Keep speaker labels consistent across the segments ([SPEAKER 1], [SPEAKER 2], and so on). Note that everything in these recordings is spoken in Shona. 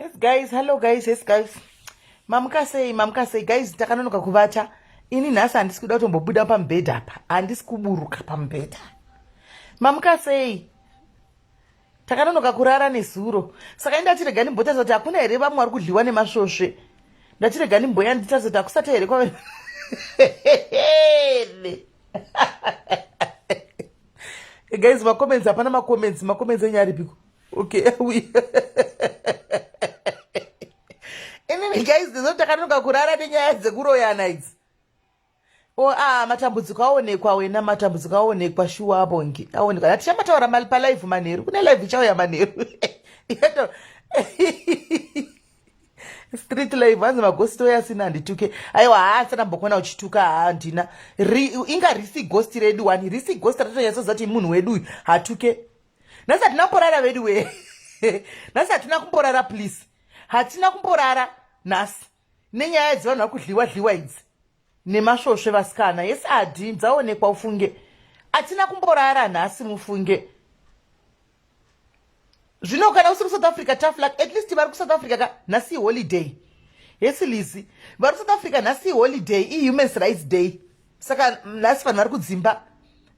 [SPEAKER 1] Yes guys, hello guys, yes guys. Mamka say guys, takanonoka kuvata. Ini nhasi handisi kuda kutombobuda pamubhedha apa. Handisi kuburuka pamubhedha. Mamka say takanonoka kurara nezuro. Saka ndatirega nimbotaridza kuti hakuna here vamwe vari kudliwa nemasvosve. Ndatirega nimboya nditaridza kuti hakusati here kwave. Guys, makomenzi hapana makomenzi enyaripiko. Okay, guys, ndinotakanonoka kurara nenyaya dzekuroyana idzi. Matambudziko aonekwa wena, matambudziko aonekwa shuwa abongi. Aonekwa. Hatichambataura mali palive manheru. Kune live ichauya manheru. Street live hanzi maghosti oyasina handituke. Aiwa haasana mbokona uchituka handina. Inga risi ghost redu wani. Risi ghost ratonyatsoziva kuti munhu wedu uyu hatuke. Nasi hatina kumborara wedu we. Nasi hatina kumborara please. Hatina kumborara nasi. Nenyaya dzevanhu vari kudliwa idzi. Nemasvosve vasikana. Yes adi dzaonekwa ufunge. Hatina kumborara nhasi mufunge. Zvino kana usiri South Africa tough luck, at least vari kuSouth Africa nhasi holiday. Yes Lizzy, vari kuSouth Africa nhasi holiday, Human's Rights Day. Saka nhasi vanhu vari kudzimba.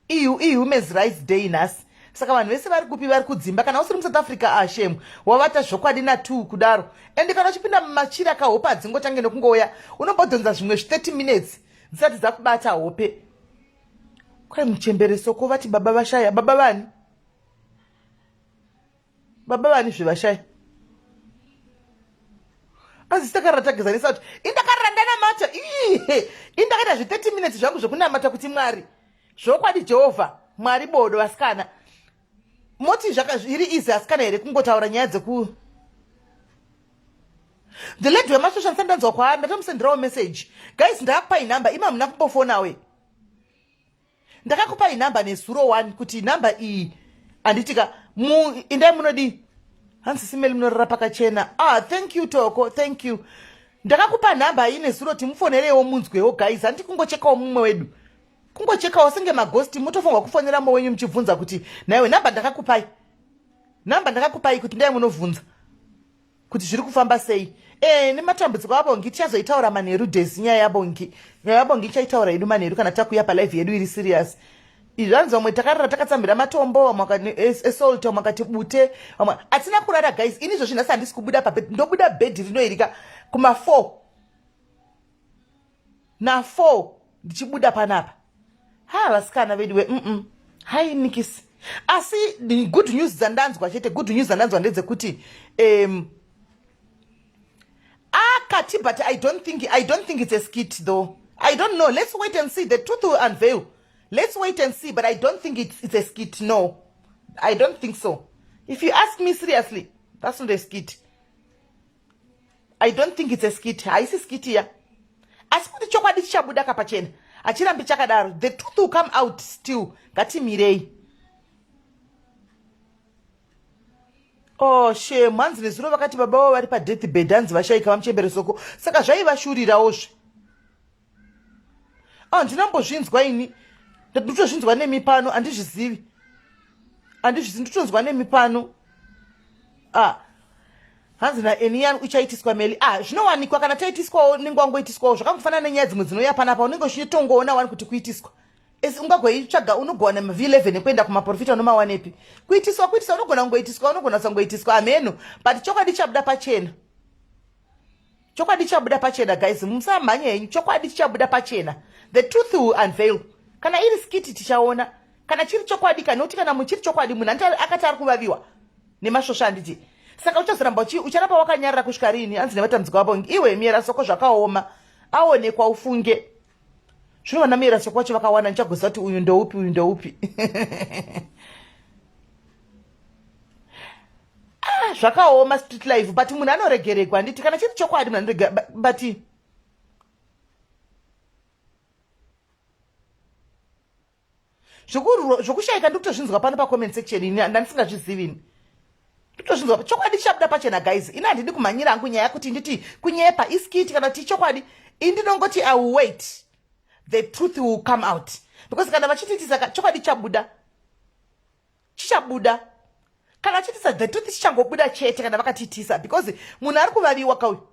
[SPEAKER 1] Human's Rights Day nhasi. Saka vanhu vese vari kupi vari kudzimba. Kana usiri muSouth Africa shame, wavata zvokwadi na2 kudaro. Ende kana uchipinda mumachira kahope adzingotange nokungoya, unombodhonza zvimwe 30 minutes dzisati dzakubata hope. Kwai muchembereso kovati baba vashaya, baba vani? Baba vani zvevashaya? Asi takaratagezanisa kuti indakarira ndanamata. Indakaita 30 minutes zvangu zvokunamata kuti Mwari. Zvokwadi Jehovha, Mwari bodo vasikana. Moti zviri izi asikana here kungotaura nyaya dzeku. The lady wemasvosve ndisandanzwa kwaari ndatomusenderawo message. Guys, ndakakupai nhamba ima muna kumbofonawe. Ndakakupai nhamba nezuro 1 kuti nhamba iyi handitika indai munodi hanzi simeli munorara pakachena. Thank you Toko, thank you. Ndakakupa nhamba iyi nezuro kuti mufonerewo munzwewo guys. Handiti kungochekawo mumwe wedu. Kungochekawo senge maghosti mutofunga kufonera mumwe wenyu muchibvunza kuti naiwe nhamba ndakakupai. Nhamba ndakakupai kuti ndai munovhunza kuti zviri kufamba sei. Nematambudziko abongi tichazoitaura manheru days nyaya yabongi. Nyaya yabongi ichaitaura yedu manheru kana takuya palive yedu iri serious. Izvanzi vamwe takarara takatsambira matombo, vamwe assault, vamwe akati bute, vamwe hatina kurara guys. Ini izvozvi nhasi handisi kubuda pabhedhi, ndobuda bhedhi rinoirika kuma4 na4 ndichibuda panapa. Vasikana vedu we hai nikisi. Asi good news dzandanzwa chete, good news dzandanzwa ndedzekuti akati, but I don't think it's a skit though. I don't know. Let's wait and see. The truth will unveil. Let's wait and see, but I don't think it's a skit. No, I don't think so. If you ask me seriously, that's not a skit. I don't think it's a skit. Haisi skit here. As kuti chokwadi chichabuda kapachena. Achirambi chakadaro. The truth will come out still. Ngati mirei. Shame. Hanzi nezuro vakati baba wavo vari padeathbed hanzi vashaika vamuchemberesoko. Saka zvaivashurirawozve. Ndinambozvinzwa ini. Ndotozvinzwa nemi pano, handizvizivi. Ndotonzwa nemi pano. Hanzi naEnian uchaitiswa Melly. Zvinowanikwa kana taitiswawo ningangoitiswawo zvakangofanana nenyaya dzimwe dzinouya panapa unenge uchitongoona wani kuti kuitiswa. Ungagoitsvaga unogona V11 kuenda kumaprofita unomawanepi. Kuitiswa unogona kungoitiswa, unogona kusangoitiswa ameno. But chokwadi chabuda pachena. Chokwadi chabuda pachena guys. Musamhanye henyu, chokwadi chabuda pachena. The truth will unveil. Kana iri skiti tichaona. Kana chiri chokwadi kanoti kana muchiri chokwadi munhu akati ari kuvaviwa nemasvosve handiti. Saka uchazoramba ucharapa wakanyarara kusvika rini. Hanzi nematambudziko abongi. Iwe miera soko zvakaoma. Aonekwa ufunge. Zvino vana miera soko vacho vakawana ndichagoziva kuti uyu ndoupi. Zvakaoma street life, but munhu anoregeregwa handiti. Kana chiri chokwadi munhu anoregerwa, but zvokushaika ndikutozvinzwa pano pacomment section ini ndandisingazvizivini. Ndikutozvinzwa chokwadi chabuda pachena guys. Ina handidi kumhanyira hangu nyaya kuti nditi kunyepa iskiti kana kuti chokwadi. Indinongoti I will wait. The truth will come out. Because kana vachititi saka chokwadi chichabuda. kana achitisa the truth chichangobuda chete kana vakatitisa because munhu ari kuvaviwa kauyu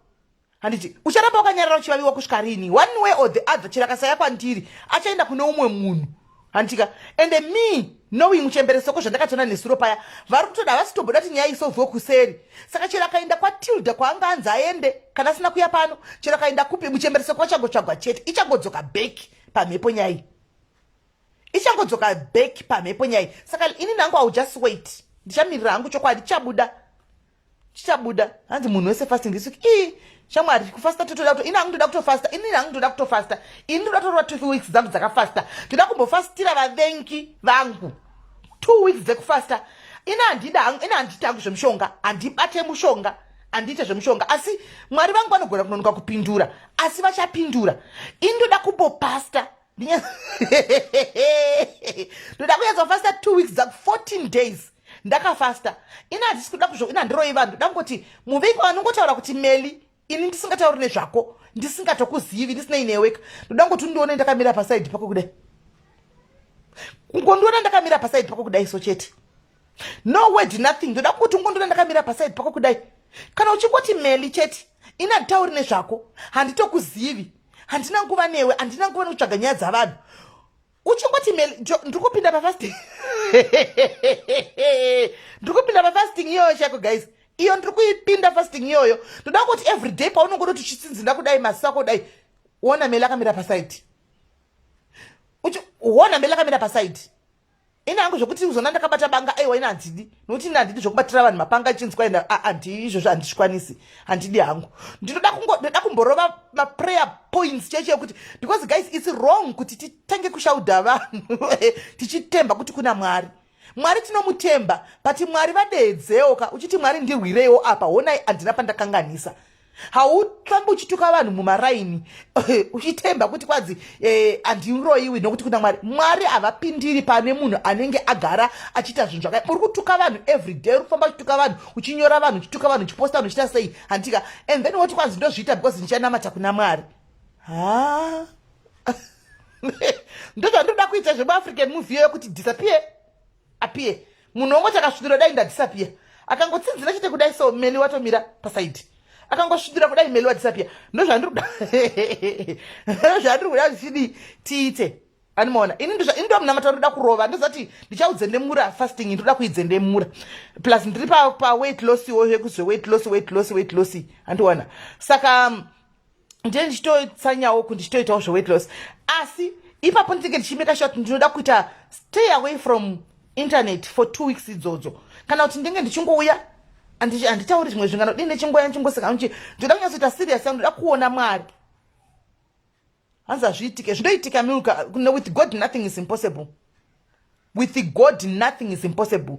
[SPEAKER 1] handiti ucharamba wakanyarara uchivaviwa kusvika rini one way or the other chero akasaya kwandiri achaenda kune umwe munhu handitika and me knowing muchemberesoko zvandakatona nesuro paya vari kutoda havasitomboda kuti nyaya isolvwe kuseri saka chero akaenda kwatilda kwaanga anzi aende kana asina kuya pano chero akaenda kupi muchemberesoko achangotsvagwa chete ichangodzoka back pamhepo nyai ichangodzoka back pamhepo nyai saka ini nangu au just wait ndichamirira hangu chokwadi chichabuda hanzi munhu wese fasting ndisuki shamwari kufasta totoda kuti ini hangu ndoda kutofasta ini hangu ndoda kutofasta ini ndoda torova 2 weeks dzangu dzakafasta ndoda kumbofastira vavengi vangu 2 weeks dzekufasta ini handiti hangu zvemushonga handibate mushonga handiite zvemushonga asi mwari vangu vanogona kunonoka kupindura asi vachapindura ini ndoda kumbopasta ndoda kunyadzofasta 2 weeks dzangu 14 days ndakafasta ina handisi kuda kuzvo ina handiroi vanhu ndoda kungoti muvengi vanongotaura kuti Melly ini ndisingatauri nezvako ndisingatokuzivi ndisina ineweka ndoda kungoti undione ndakamira pasaidi pako kudai kungondiona ndakamira pasaidi pako kudai so chete no word nothing ndoda kungoti ungondiona ndakamira pasaidi pako kudai kana uchingoti Melly chete ina handitauri nezvako handitokuzivi handina nguva newe handina nguva nekutsvaga nyaya dzavanhu uchingoti Melly ndirikupinda pafasting ndirikupinda pafasting iyoyo chako guys iyo ndiri kuipinda fasting iyoyo ndoda kuti everyday paunongoda kuti uchitsinzinda kudai masi ako kudai uona Melly akamira pasaidi uona Melly akamira pasaidi ina hangu zvokuti uzona ndakabata banga aiwa ina handidi nokuti ina handidi zvokubatira vanhu mapanga chinzwa ina handi izvozvo handizvikwanisi handidi hangu ndoda kumborova maprayer points cheche yekuti because guys it's wrong kuti titange kushaudha vanhu tichitemba kuti kuna mwari tinomutemba but mwari vadedzeoka uchiti mwari ndirwireiwo apa honai handina pandakanganisa hautrambi uchituka vanhu mumaraini uchitemba kuti kwadzi handiroiwi nokuti kuna mwari havapindiri pane munhu anenge agara achiita zvinhu zvaka uri kutuka vanhu everyday uri kufamba uchituka vanhu uchinyora vanhu uchituka vanhu uchiposta vanhu uchiita sei handika and then woti kwanzi ndozviita because ndichanamata kuna mwari ndozvandoda kuita zvemuafrican movie yo yokuti disappear appear munhu wongoti akasvudira dai ndadisappear akangotsinzira chete kudai so Melly watomira pasaidi akangosvudira kudai Melly wadisappear ndozvandiri kuda zvichidi tiite animaona ini ndo munamata ndoda kurova ndozati ndichaudzendemura fasting ndoda kuidzendemura plus ndiri pa weight loss iwoyo yekuzve weight loss andiwana saka ndiye ndichitotsanyawo kundichitoitawo zveweight loss asi ipapo ndinenge ndichimeka shot ndinoda kuita stay away from internet for 2 weeks idzodzo kana kuti ndinge ndichingouya handitauri zvimwe zvinganodini chingoya chingoseka ndoda kunyazoita serious yangu ndoda kuona mwari hanzi hazviitike zvindoitika milka with God nothing is impossible with God nothing is impossible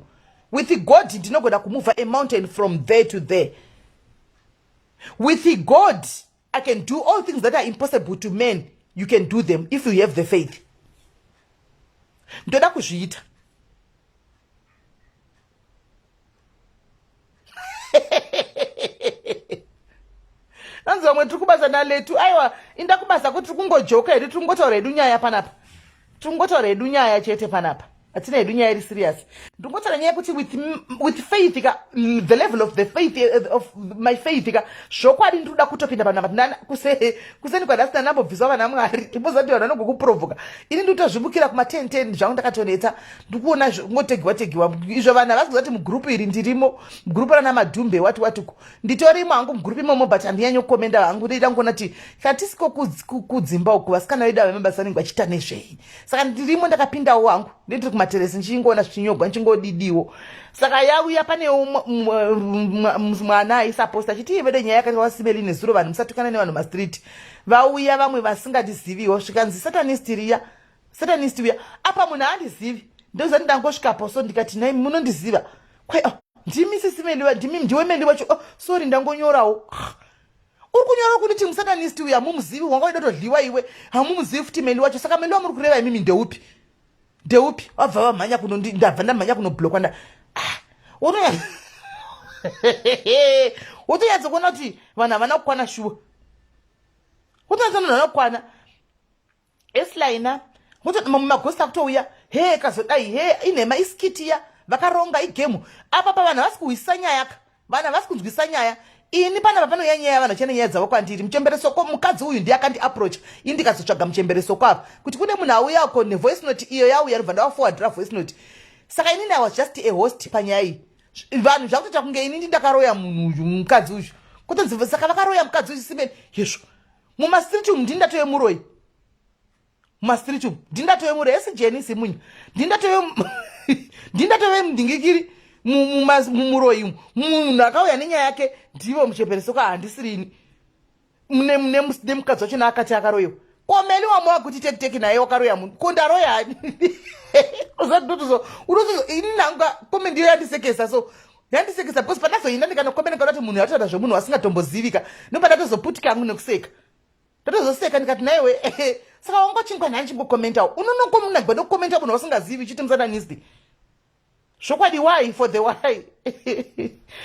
[SPEAKER 1] with God ndinogona kumova a mountain from there to there with God I can do all things that are impossible to men you can do them if you have the faith ndoda kuzviita anzi vamwe tiri kubasa naletu aiwa inda kubasa kuti tiri kungojoka hedu tiri kungotaura hedu nyaya panapa tiri kungotaura hedu nyaya chete panapa hatina hedu nyaya iri serious ndiri kungotaura nyaya yekuti with faith ka the level of the faith of my faith ka zvokwadi ndinoda kutopinda panapa kuseni kwadasina nambobviswa vana mwari ndibozati vanhu vanongokuprovoka ini ndikutozvibukira kuma10 zvangu ndakatoneta ndikuona ngotegiwa izvo vanhu havasi kuzati mugrupu iri ndirimo mugrupu rana madhumbe watuko nditorimo hangu mugrupu imomo but handinyanyokomenda hangu ndoida ngona kuti katisiko kudzimba uku vasikana vedu avamabasa vanenge vachiita nezvei saka ndirimo ndakapindawo hangu nditiri kumateresi nchingoona zvichinyogwa nchingoddidiwo saka yauya pane mwana aisaposta chiti ivede nyaya yakati wasimeli nezuro vanhu musatukana nevanhu mastreet vauya vamwe vasingatiziviwo svikanzi satanist uya apa munhu handizivi ndozati ndangosvikapo so ndikati nai munondiziva kwai ndimi sisimeliwa ndiwe meli wacho sorry ndangonyorawo uri kunyora kuti musatanist uya hamumuzivi wanga waida kutodliwa iwe hamumuzivi futi meli wacho saka meli wamuri kureva imimi ndeupi wabva vamhanya ndabva ndamhanya kunoblokwa wotonyatsa kuona kuti vanhu havana kukwana shuwa wotonyatsa vanhu havana kukwana eslaina magosta kutouya he kazodai he inhema iskiti ya vakaronga igemu apa pa vanhu havasi kuhwisa nyaya ka vanhu havasi kunzwisa nyaya ini pana papanoya nyaya vanhu chene nyaya dzavo kwandiri muchemberesoko mukadzi uyu ndiye akandi approach ini ndikazotsvaga muchemberesoko apa kuti kune munhu auyako nevoice note iyo yauya ndobva ndavaforwardira voice note saka inini I was just a host panyaya iyi vanhu zvakutoita kunge inini ndakaroya munhu uyu mukadzi uyu kutonzi saka vakaroya mukadzi uyu simeni yezvo mumastreet umu ndindatoye muroi mumastreet umu ndindatoye muroi esi jenisi munya ndindatoye mudhingikiri mumuroi umu munhu akauya nenyaya yake ndivo muchemberesoko handisirini nemukadzi wachona akati akaroyiwa komeli wamowa kuti tekiteki naye wakaroya munhu kundaroyani ini nanga kome ndiyo yandisekesa so yandisekesa because pandazoinda ndikanokomena kana kuti munhu yatoita zvemunhu wasingatombozivika nopandatozoputika yangu nekuseka ndatozoseka ndikati naiwe saka wangochingwa nhani chimbokomentawo unonokomunagwa nokomenta munhu wasingazivi chiti musananisti zvokwadi why for the why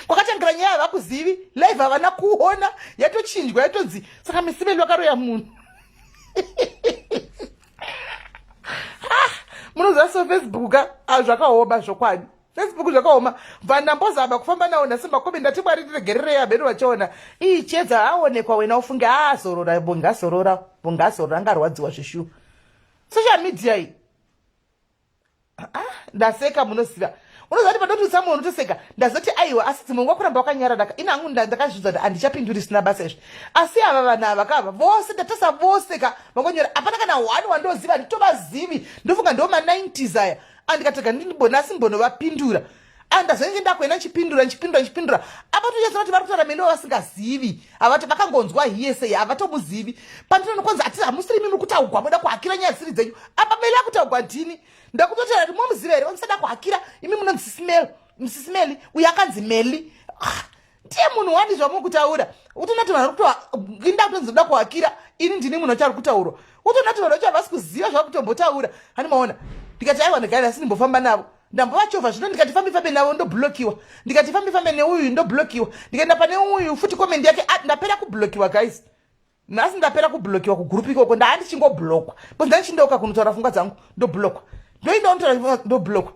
[SPEAKER 1] kwakatangira nyaya havakuzivi live havana kuona yatochinjwa yatonzi saka misimeli wakaroya munhu munoziva so Facebook zvakaoma zvokwadi Facebook zvakaoma vandambozama kufamba nawo nhasi makomi ndati mwari tiregererei abeni vachiona ii chiedza aonekwa wena ufunge azorora bongasorora angarwadziwa zvishu social media iyi ndaseka munoziva unozati padotutsa munhu utoseka ndazoti aiwa asi dzimwe nguva kuramba wakanyarara ini hangu ndakazvidzwa kuti handichapinduri sina basa izvi asi ava vanhu ava kava vose ndatasa voseka vangonyora hapana kana one wandoziva nditovazivi ndofunga ndo ma90s aya andikatega ndinasi mbonovapindura andazonge ndakwena nchipindura apa tochasona kuti vari kutaura mene vasingazivi havati vakangonzwa hiyesei havatomuzivi pandinonokonza ati hamusiri mimi kutaugwa moda kuhakira nyaya dzisiri dzenyu apa mele akutaugwa ndini ndakutotera kuti momuziva here onisada kuhakira imi munonzi Sis Melly uyu akanzi Melly ndiye munhu wandi zvamukutaura utonati vanhu inda kutonzi uda kuhakira ini ndini munhu achari kutaurwa utonati vanhu vacho havasi kuziva zvakutombotaura hani maona ndikati aiwa ndagara asi ndimbofamba navo ndambovachovha zvino ndikati fambi navo ndoblokiwa ndikati fambi neuyu ndoblokiwa ndikaenda pane uyu futi komendi yake ndapera kublokiwa guys nhasi ndapera kublokiwa kugurupu ikoko ndahandichingobhlokwa bcause ndandichindoka kunotaura pfungwa dzangu ndoblokwa ndoinda unotaura ndoblokwa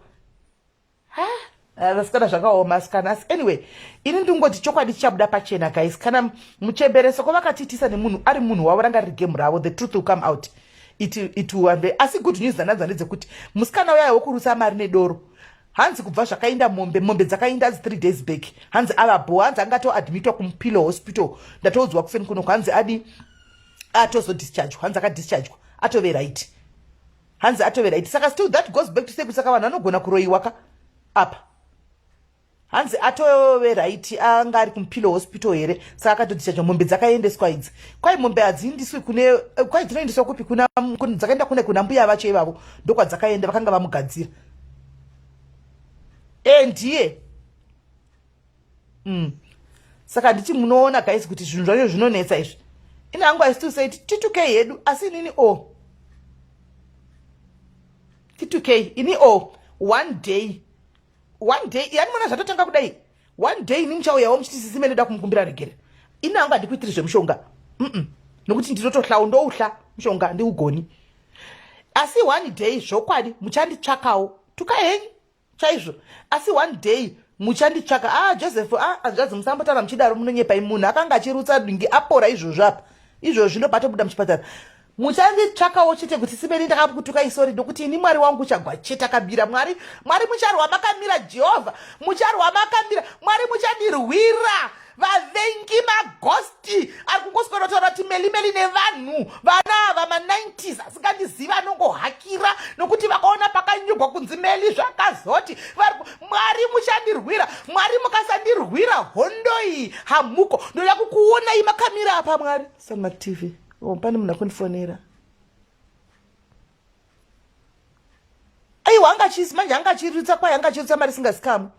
[SPEAKER 1] vasikana zvakaoma asikana asi anyway ini ndingoti chokwadi chichabuda pachena guys kana muchemberesoko vakatiitisa nemunhu ari munhu wavo ranga riri gemu ravo the truth will come out it will asi good news dzanadza ndedzekuti musikana uyayo wokurusa mari nedoro hanzi kubva zvakainda mombe dzakainda 3 days back hanzi avabo hanzi angatoadmitwa kumupilo hospital ndatoudzwa kufeni kunoko hanzi adi atozodischargwa hanzi akadischargwa atove right hanzi atove right saka still that goes back to say kuti saka vanhu vanogona kuroyiwa ka apa hanzi atove right anga ari kumupilo hospital here saka akatodischargwa mombe dzakaendeswa idzi kwai mombe hadziindiswi kwai dzinoendeswa kupi dzakaenda kuna mbuya vacho ivavo ndokwadzakaenda vakanga vamugadzira ndiye saka nditi munoona guys kuti zvinhu zvacho zvinonetsa izvi ini hangu aisitiusai T2K yedu asi inini T2K ini one day yani mona zvatotenga kudai one day ini muchauyawo muchiti Sis Melly da kumukumbira regere ini hangu handikuitiri zvemushonga nokuti ndinotohla ndouhla mushonga ndiugoni asi one day zvokwadi muchanditsvakawo tuka henyu chaizvo asi one day muchanditsvaka Joseph hazvadzi musambotaura muchidaro munonyepai munhu akanga achirutsa dingi apora izvozvo apa izvozvo ndobatobuda muchipatara muchanditsvakawo chete kuti Sis Melly ndakakutuka isori nokuti ini mwari wangu uchagwa chete akabira mwari mucharwa makamira Jehovha mucharwa makamira mwari muchandirwira vavengi magosti ari kungoswera kutaura kuti Melly nevanhu vana ava ma90s asingandiziva anongohakira nokuti vakaona pakanyogwa kunzi Melly zvakazoti mwari muchandirwira mwari mukasandirwira hondo iyi hamuko ndoda kukuonai makamira apa mwari Sama TV pane munhu akundifonera aiwa manje angachirutsa kwai angachirutsa mari singasikamu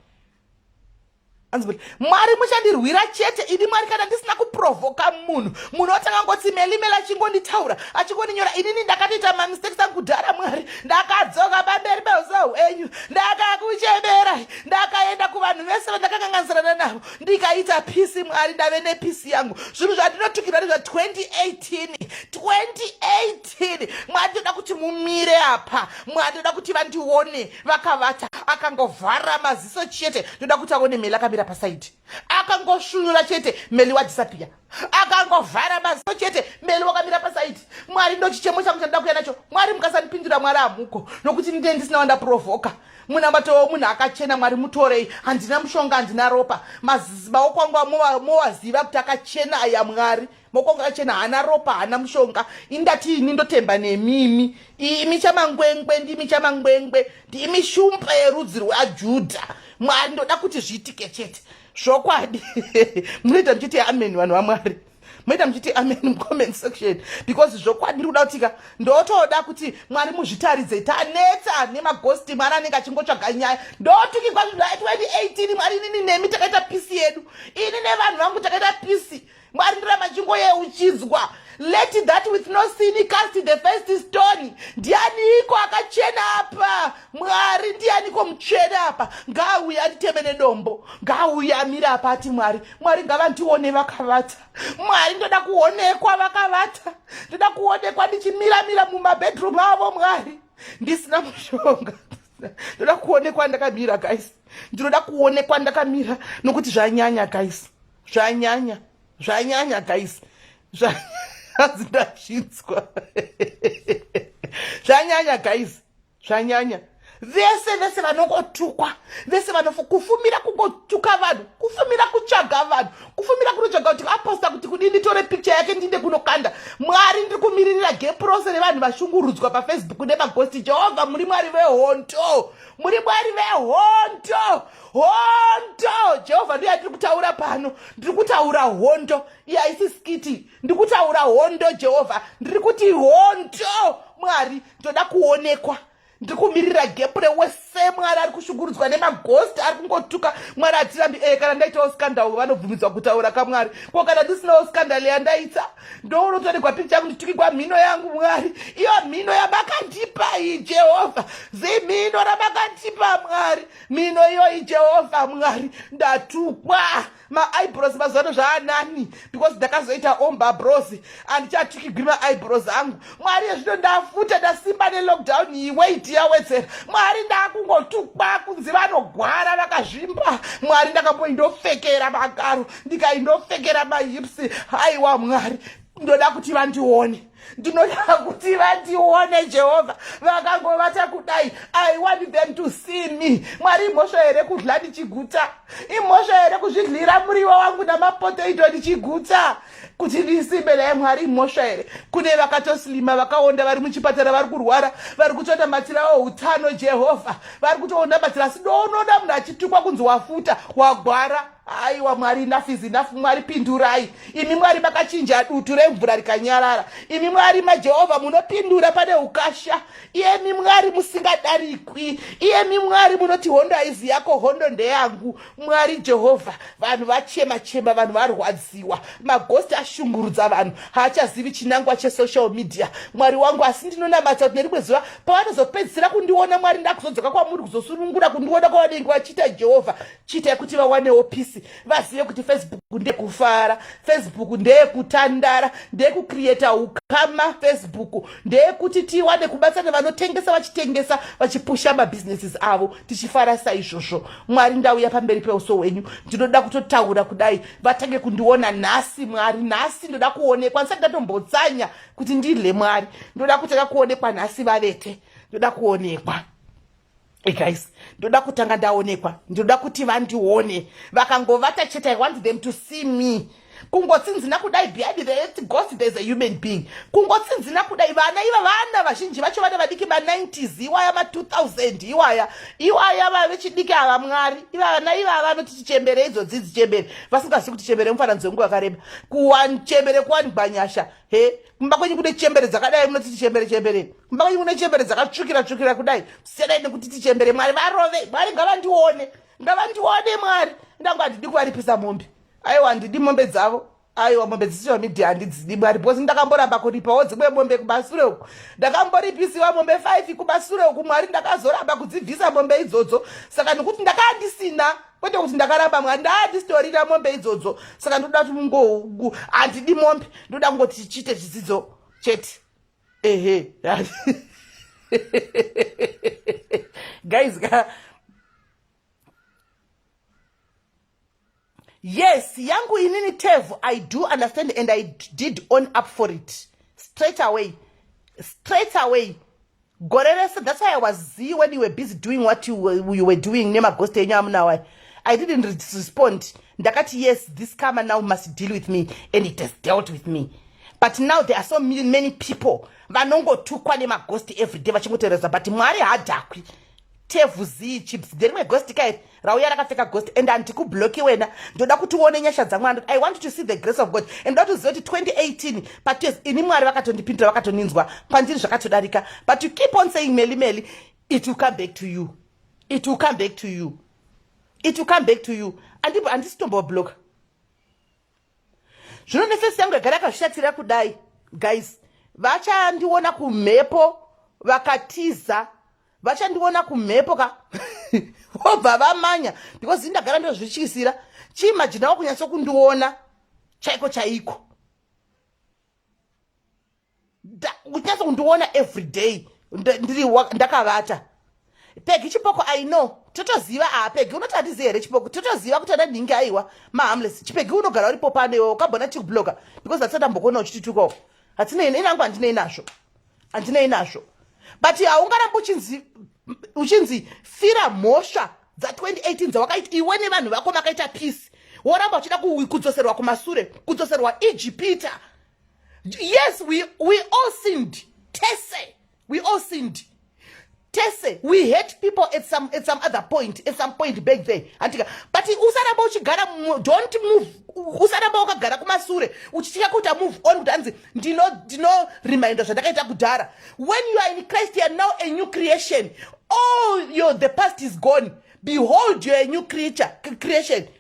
[SPEAKER 1] mwari muchandirwira chete ini mwari kana ndisina kuprovoka munhu otanga ngoti Melly achingonditaura achingoninyora inini ndakatoita mamistakes angu kudhara mwari ndakadzoka pamberi peusau enyu ndakakuchemerai ndakaenda kuvanhu vese vandakanganganisirana navo yangu ndikaita pisi Mwari ndave nepisi yangu zvinhu zvandinotukira nezva 2018 Mwari ndoda kuti mumire apa Mwari ndoda kuti vandione vakavata akangovhara maziso chete ndoda kuti aone Melly akamira pasaidi akangoshunura chete Melly wadisappear akangovhara maziso chete Melly wakamira pasaidi Mwari ndo chichemo changu chandoda kuya nacho Mwari mukasandipindura Mwari amuko nokuti ndine ndisina wandaprovoka munamatowo munhu akachena Mwari mutorei handina mushonga handina ropa maoko angu mowaziva kuti akachena aya Mwari maoko angu akachena hana ropa hana mushonga indati ini ndotemba nemimi imi chamangwengwe ndimi chamangwengwe ndimi shumba yerudzi rwaJudha Mwari ndoda kuti zviitike chete zvokwadi munoita muchiti amen vanhu vaMwari munoita muchiti amen mcomment section because zvokwadi ndiri kuda kutika ndotoda kuti Mwari muzvitaridze tanetsa nemagosti Mwari anenge achingotsvaga nyaya ndotukirwa zvinhu 2018 Mwari inini nemi takaita pisi yedu ini nevanhu vangu takaita pisi Mwari ndiramba chingoyeuchidzwa let that with no sin cast the first stone ndianiko akachena apa Mwari ndianiko muchena apa ngauya atiteme nedombo ngauya amira apa ati Mwari ngavandione vakavata Mwari ndoda kuonekwa vakavata ndoda kuonekwa ndichimira mumabedroom avo Mwari ndisina mushonga ndoda kuonekwa ndakamira guys ndinoda kuonekwa ndakamira nokuti zvanyanya guys zvanyanya guys hazindashinzwa zvanyanya guys zvanyanya vese vanongotukwa vese kufumira kungotuka vanhu kufumira kutsvaga vanhu kufumira kunotsvaga kuti aposta kuti kudini tore picture yake ndinde kunokanda Mwari ndiri kumiririra gap rose revanhu vashungurudzwa paFacebook nemagosti Jehovha muri Mwari vehondo muri Mwari vehondo Jehovha ndiye ndiri kutaura pano ndiri kutaura hondo iye haisi skiti ndiri kutaura hondo Jehovha ndiri kuti hondo Mwari ndoda kuonekwa ndiri kumirira gepure wese Mwari ari kushungurudzwa nemagosti ari kungotuka Mwari atirambi kana ndaitawo scandal vanobvumidzwa kutaura kaMwari ko kana ndisinawo scandal yandaita ndounotoregwa picha yangu nditukirwa mhino yangu Mwari iyo mhino yamakandipa iyi Jehovha zimhino ramakandipa Mwari mhino iyoyi Jehovha Mwari ndatukwa ma-eyebrows mazano zvaanani because ndakazoita omba bros handichatukigwi ma-eyebrows angu Mwari yezvino ndafuta ndasimba nelockdown iyi weight yawedzera Mwari ndakungotukwa kunzi vanogwara vakazvimba Mwari ndakamboindofekera magaro ndikaindofekera mahipsi haiwa Mwari ndoda kuti vandione ndinoda kuti vandione Jehovha vakangovata kudai I want them to see me Mwari imhosva here kudya ndichiguta imhosva here kuzvidlira muriwo wangu namapotato ndichiguta kuti ndisimbe naye Mwari imhosva here kune vakatoslima vakaonda vari muchipatara vari kurwara vari kutonamatirawo utano Jehovha vari kutonamatira asi ndoonoda munhu achitukwa kunzi wafuta wagwara aiwa Mwari enough is enough Mwari pindurai imi Mwari makachinja dutu remvura rikanyarara imi Mwari maJehovha munopindura pane ukasha iyemi Mwari musingadarikwi iyemi Mwari munoti hondo haizi yako hondo ndeyangu Mwari Jehovha vanhu vachema vanhu varwadziwa magosti ashungurudza vanhu haachazivi chinangwa chesocial media Mwari wangu asi ndinonamata kuti nerimwe zuva pavanozopedzisira kundiona Mwari ndakuzodzoka kwamuri kuzosunungura kundiona kwavanenge vachiita Jehovha chiitai kuti vawanewo peace vazive kuti Facebook ndekufara Facebook ndeyekutandara ndeyekucreata ukama Facebook ndeyekuti tiwane kubatsana vanotengesa vachitengesa vachipusha mabusinesses avo tichifara saizvozvo Mwari ndauya pamberi peuso hwenyu ndinoda kutotaura kudai vatange kundiona nhasi Mwari nhasi ndoda kuonekwa ndisati ndatombotsanya kuti ndidle Mwari ndoda kutanga kuonekwa nhasi vavete ndoda kuonekwa guys ndoda kutanga ndaonekwa ndoda kuti vandione vakangovata chete I want them to see me kungotsinzina kudai behind the ghost there is a human being kungotsinzina kudai vana vazhinji vacho vana vadiki ma90s iwaya ma2000 iwaya vavechidiki ava Mwari vana ivava vanoti tichembere idzodzi chembere vasingazivi kuti chembere mufananidzo wenguva yakareba chembere kuwanigbanyasha he kumba kwenyu kune chembere dzakadai munoti tichembere kumba kwenyu kune chembere dzakatsvukira kudai siyadai nekuti tichembere Mwari varove Mwari ngavandione Mwari ndangu handidi kuvaripisa mombe aiwa handidi mombe dzavo aiwa mombe dzisisocial media handidzidi Mwari because ndakamboramba kuripawo dzimwe mombe kumasure uku ndakamboripisiwa mombe 5 kumasure uku Mwari ndakazoramba kudzibvisa mombe idzodzo saka nekuti ndakandisina kwete kuti ndakaramba mwandati story ina mombe idzodzo saka ndoda kuti mungo andidi mombe ndoda ngoti tichite chidzidzo chete ehe guys yes yangu inini Tevu, I do understand and I did own up for it straight away Goreresa, that's why I was Z when you were busy doing what you were doing. Nema ghost now. I didn't respond. Ndakati, yes, this karma now must deal with me, and it has dealt with me. But now there are so many people. Vanongo tu kwa nema ghost every day. Vachimotereza, but mwari hadakwi. Tevu Z chips. Deri ghost kai. Rauya rakafeka ghost. And antiku bloki wena. Ndoda kutuone nyasha zangu. I want to see the grace of God. And that was 2018. But yes, inimwari wakatondipintra wakatoninzwa. Panjiri zvakatodarika. But you keep on saying Melly. It will come back to you. It will come back to you. It will come back to you. And this tombo block. Zvinonefesi yangu yagara yakashatira kudai. Guys, vachandiona kumhepo vakatiza. Vachandiona kumhepo ka vobva vamanya because indagara ndozvichisira chiimaginawo kunyatso kundiona chaiko kunyatso kundiona every day ndiri ndakavata Pegi chipoko I know totoziva Pegi unoti hatizi here chipoko totoziva kuti ana ndingi aiwa mahamless chipegi unogara uripo panewo ukabona chikubloga because that's what ambokona uchitituko hatina inangu handinei nazvo but haungarambo uchinzi fira mhosva dza2018 dzawakaita iwe nevanhu vako makaita peace woramba uchida kudzoserwa kumasure kudzoserwa Ijipita. Yes, we all sinned. We all sinned. We hate people at some other point, at some point back there. But usaramba uchigara, don't move. Usaramba ukagara kumasure. Uchitika kuta move on. Dino reminder zvandakaita kudhara. When you are in Christ, you are now a new creation. The past is gone. Behold, you are a new creation.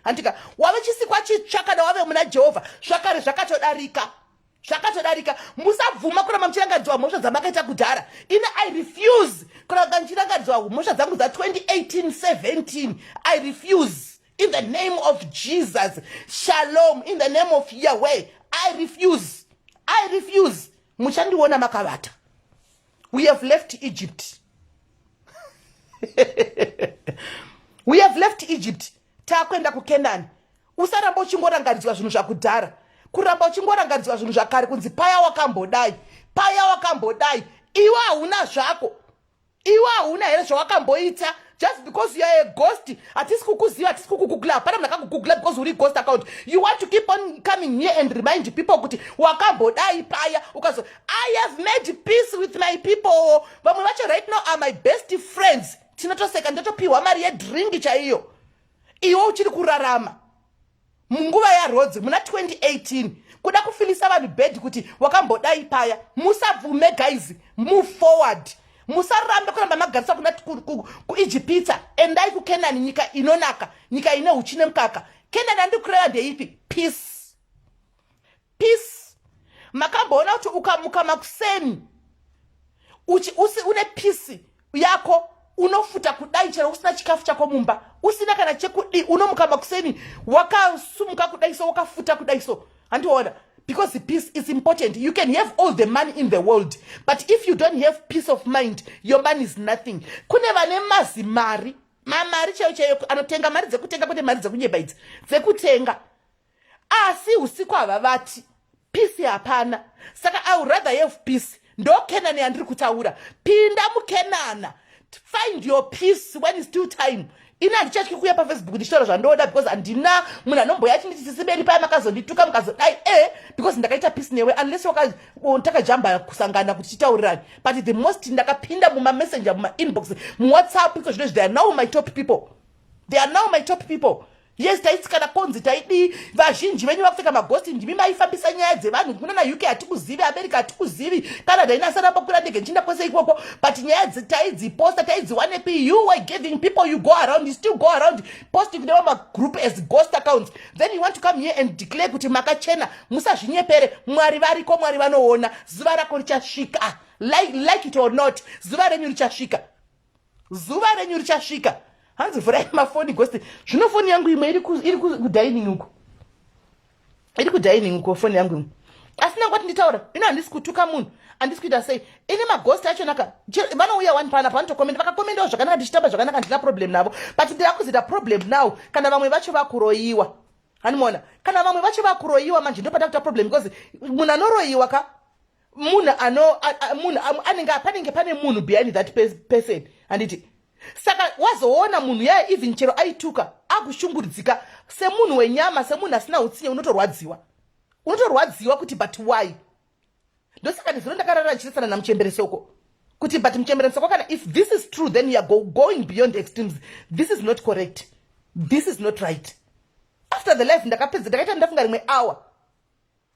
[SPEAKER 1] Antika, wave chisikwa chitsvaka na wave muna Jehovah. Zvakare zvakatodarika. Musavhuma kuramba muchirangadzwa mhosva dzamakaita kudhara. I refuse kuramba muchirangadzwa mhosva dzangu dza 2018-17. I refuse. In the name of Jesus. Shalom. In the name of Yahweh. I refuse. Muchandiona makavata. We have left Egypt. We have left Egypt. Takwenda kuKenani. Usaramba uchingorangadzwa zvinhu zvakudhara. Kuramba uchingorangadzwa zvinhu zvakare kunzi paya wakambodai. Iwe hauna zvako. Iwe hauna here zvawakamboita. Just because you are a ghost, hatisi kukuziva, hatisi kukugugla. Hapana mnakakugugla because uri ghost account. You want to keep on coming here and remind people kuti wakambodai paya. Ukazo, I have made peace with my people. Vamwe vacho right now are my best friends. Tinotoseka ndotopiwa mari yedringi chaiyo. Iwe uchiri kurarama. Munguva ya Rhodes muna 2018 kuda kufilisa vanhu bed kuti wakambodai paya. Musabvume guys, move forward. Musarambe kuramba magarisa kuna kuIjipita endai kuKenani nyika inonaka, nyika ine uchine mkaka. Kenani andikureva ndeipi? Peace. Makamboona kuti ukamuka makuseni une peace yako unofuta kudai chero usina chikafu chako mumba usina kana chekudi unomuka makuseni wakasumuka kudai so wakafuta kudai so andiona because peace is important. You can have all the money in the world, but if you don't have peace of mind, your money is nothing. Kune vane mari chaiyo anotenga mari dzekutenga kwete mari dzekunyeba idzi dzekutenga asi usiku havavati peace hapana. Saka I would rather have peace. Ndo Kenani andiri kutaura. Pinda muKenana. Find your peace when it's due time. Ina handichatyi kuuya paFacebook ndichitaura zvandoda because handina munhu anomboya achinditi Sis Melly paya makazondituka mukazodai because ndakaita peace newe unless takajamba kusangana kuti titaurirani. But the most ndakapinda mumamessenger mumainbox muWhatsApp because they are now my top people. Yes, taitsikana konzi taidi vazhinji venyu vakupfeka maghosti ndimi maifambisa nyaya dzevanhu kunana UK hatikuzivi, America hatikuzivi, Canada inasara pakwira ndege nchinda kwese ikoko, but nyaya taidziposta taidziwanepi. You were giving people, you still go around posting nema group as ghost accounts. Then you want to come here and declare kuti makachena. Musazvinyepere, Mwari variko, Mwari vanoona. Zuva rako richasvika. Like it or not, zuva renyu richasvika. hanzi vhurai mafoni ghost zvino foni yangu imwe iri kudining uko iri kudining uko foni yangu imwe asina kwati nditaura ino handisi kutuka munhu handisi kuita sei ine maghost acho naka vanouya one pana panotokomenda vakakomendawo zvakanaka ndichitamba zvakanaka ndina problem navo but ndira kuzoita problem now kana vamwe vacho vakuroyiwa hanimona kana vamwe vacho vakuroyiwa manje ndopata kuita problem because munhu anoroyiwa ka munhu panenge pane munhu behind that person handiti saka wazoona munhu yaya even chero aituka akushungurudzika semunhu wenyama semunhu asina utsinye unotorwadziwa kuti but why ndosaka ndizino ndakarara nchirisana namuchemberesoko kuti but muchemberesoko kana if this is true then you are going beyond extremes. This is not correct, this is not right. After the life ndakapedza ndakaita ndafunga rimwe hour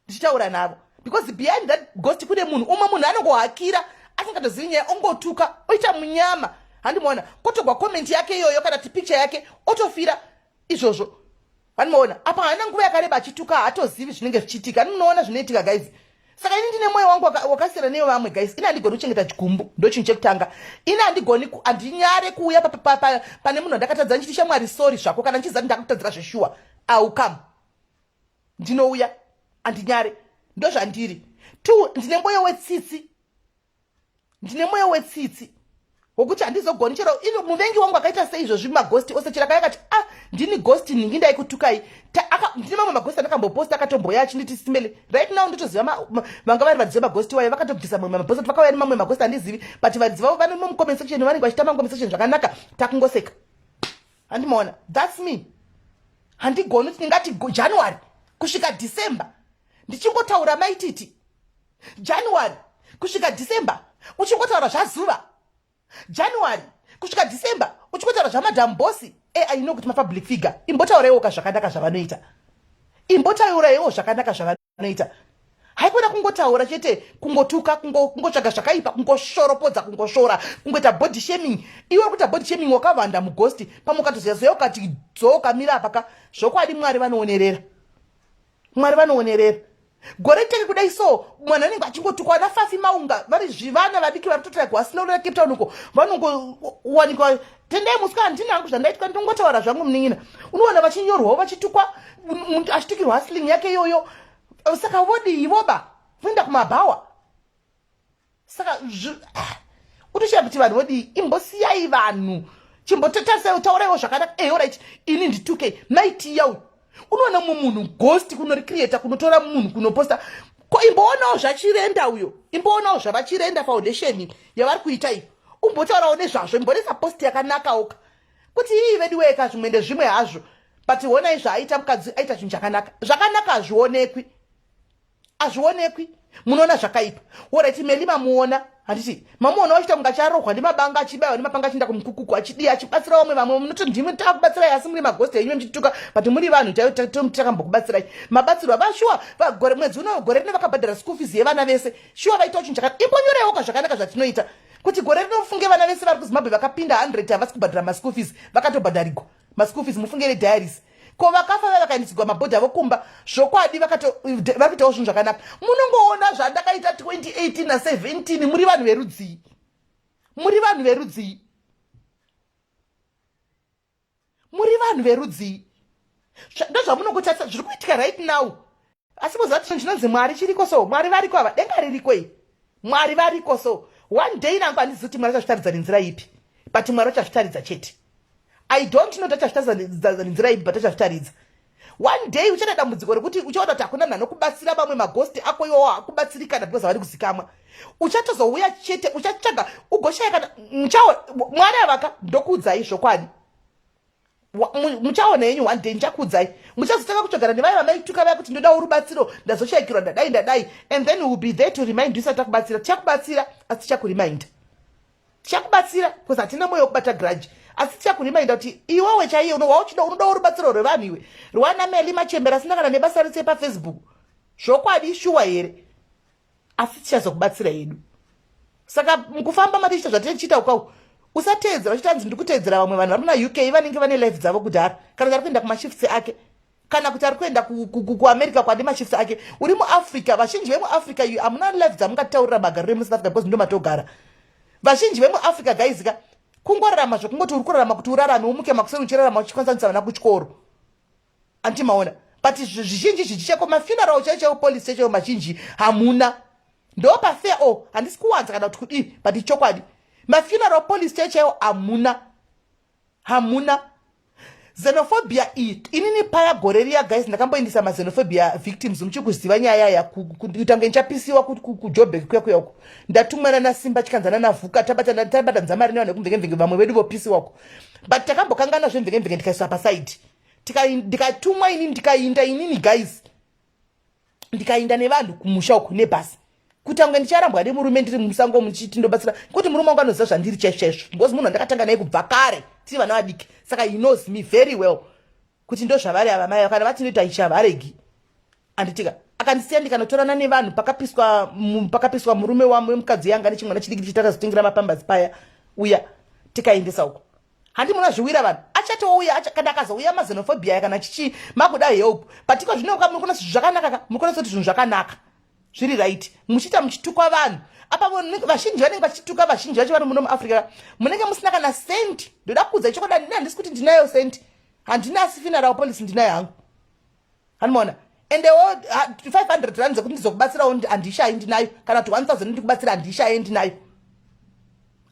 [SPEAKER 1] ndichitaura navo because behind that ghost kune munhu umwe munhu anongohakira asingatozivi nyaya ongotuka oita munyama handimona kotogwa comment yake iyoyo kana ti picture yake otofira izvozvo handimona apa haana nguva yakareba achituka haatozivi zvinenge zvichiitika anonoona zvinoitika guys. Saka ini ndine mwoyo wangu wakasiyana neyo vamwe guys. Ini handigoni kuchengeta chigumbu ndochinhu chekutanga. Ini handigoni handinyare kuuya pane munhu ndakatadza nchiti shamwari sorry zvako kana nchiziva kuti ndakutadzira zveshuwa aukam ndinouya handinyare ndozvandiri tu. Ndine mwoyo wetsitsi wokuti handizogoni chero ino muvengi wangu akaita seizvozvi maghosti ose chero akati ndini ghosti ningi ndaikutukai ndine mamwe maghosti andakamboposta akatomboya achinditi Sis Melly right now nditoziva vanga vari vadziva maghosti wayo vakatobvisa mamwe mabhosti vakauya nemamwe maghosti handizivi but vadzi vavo vane mucomment section vanenge vachitamba mucomment section zvakanaka takungoseka handimona that's me. Handigoni kuti ndingati January kusvika December ndichingotaura maititi January kusvika December uchingotaura zvazuva January kusvika December uchingotaura zvamadam bosi aino kuti mapublic figure imbotauraiwo zvakanaka zvavanoita imbotauraiwo zvakanaka zvavanoita haikona kungotaura chete kungotuka kungotsvaga zvakaipa kungoshoropodza kungoshora kungoita body shaming. Iwe kuita body shaming wakavanda mughosti pamukatoziva ukati dzoka mira apaka zvokwadi Mwari vanoonerera gore tenge kudai so mwana anenge achingotukwa nafafi maunga vari zvivana vadiki vari kutotaya kuhasinora Cape Town uko vanongowanikwa tendai musika handina hangu zvandaitika ndingotaura zvangu munin'ina unoona vachinyorwawo vachitukwa munhu achitukirwa hustling yake iyoyo saka vodiivoba voenda kumabhawa saka utochiva kuti vanhu vodii imbosiyai vanhu chimbotauraiwo zvakanaka alright ini ndituke maiti yau unoona mumwe munhu ghost kunoricreata kunotora munhu kunoposta ko imboonawo zvachirenda uyo imboonawo zvavachirenda foundation yavari kuita iyo umbotaurawo nezvazvo imbonesa post yakanakaoka kuti ii vediweka zvimwe ndezvimwe hazvo but honai zvaaita mukadzi aita chinhu zvakanaka hazvionekwi munoona zvakaipa alright Melly mamuona handiti mamuona wachita kunga charohwa nemabanga achibayiwa nemapanga achienda kumukukuku achidii achibatsira vamwe munoti ndimi takubatsirai asi muri maghosti enyu muchituka but muri vanhu takambokubatsirai mabatsirwa vashuwa mwedzi uno gore rino vakabhadhara school fees yevana vese shuwa vaitawo chinhu chakanaka imbonyoraiwo zvakanaka zvatinoita kuti gore rinofunge vana vese vari kuZimbabwe vakapinda 100 havasi kubhadhara maschool fees vakatobhadharigwa maschool fees mufungire diaries ko vakafa vakaendeswa mabhodha vokumba zvokwadi vari kuitawo zvinhu zvakanaka. Munongoona zvandakaita 2018 na 17 muri vanhu verudzii ndozvamunongotarisa zviri kuitika right now. Asi muziva kuti chinonzi Mwari chiriko so Mwari variko ava denga ririkoi Mwari variko so one day nangu handizivi kuti Mwari achazvitaridza nenzira ipi but Mwari achazvitaridza chete. I don't know that achazvitaridza nenzira ipi but achazvitaridza one day. Uchada dambudziko rekuti uchaona kuti hakuna munhu anokubatsira vamwe maghosti ako iwowo hakubatsirikana because havari kuzikamwa uchatozouya chete uchatsvaga ugoshaya kana Mwari avaka ndokuudzai zvokwadi muchaona yenyu one day ndichakuudzai muchazotanga kutsvagana nevaya vamaituka vaya kuti ndodawo rubatsiro ndazoshayikirwa ndadai and then we will be there to remind you isati takubatsira tichakubatsira asi tichakuremind tichakubatsira because hatina mwoyo wokubata grudge asi tichakurimainda kuti iwewe chaiye unodawo rubatsiro rwevanhu iwe rwana Melly machembera asina kana nebasa rese paFacebook zvokwadi shuwa here asi tichazokubatsira yedu. Saka mukufamba matichita zvatichiita ukawo usateedzera uchitanzi ndiri kuteedzera vamwe vanhu vari muna UK vanenge vane life dzavo kudhara kana kuti ari kuenda kumashifts ake kana kuti ari kuenda kuamerica kwadi mashifts ake. Uri muAfrica vazhinji vemuAfrica iyo hamuna life dzamungataurira magariro emuSouth Africa because ndo matogara vazhinji vemuAfrica guys ka kungorarama zvokungoti uri kurarama kuti urarame umuke makuseni uchirarama uchikwanisa vana kuchikoro antimaona but zvizhinji zvichicheko mafuneral chaicho police chaicho mazhinji hamuna ndo pafair handisi kuwanza kana kuti kudi but chokwadi mafuneral police chaicho hamuna xenophobia inini paya gore riya guys ndakamboindisa maxenophobia victims muchikuziva nyaya ya kutange ndichapisiwa kuJoburg kuya uko ndatumwana nasimba chikanzana navuka tabata nzamari nevanhu vekumvenge vamwe vedu vopisiwako but takambokangana zvemvenge ndikaiswa paside ndikatumwa inini ndikainda inini guys ndikainda nevanhu kumusha uko nebhasi kutange ndicharambwa nemurume ndiri musango muchiti ndobatsira kuti murume wangu anoziva zvandiri cheshesho because munhu ndakatanga naye kubva kare tiri vana vadiki saka he knows me very well kuti ndo zvavari ava mai kana vati ndoita ichavaregi anditika akandisiya ndikanotorana nevanhu pakapiswa murume wemukadzi yanga nechimwana chidiki chitata zotengira mapambazi paya uya tikaendesa uko handimuna zviwira vanhu achatouya kana akazouya maxenophobia kana chichi makuda help but iko zvino mukona zvakanaka mukona kuti zvinhu zvakanaka zviri right muchita muchitukwa vanhu apa vazhinji vanenge vachituka vazhinji vacho vari muno muAfrica munenge musina kana senti ndoda kuudza chokwadi handisi kuti ndinayo senti handina funeral policy ndinayo hangu hanimona ende 500 rand dzekuti ndizokubatsirawo handishayi ndinayo kana 1000 ndikubatsira handishayi ndinayo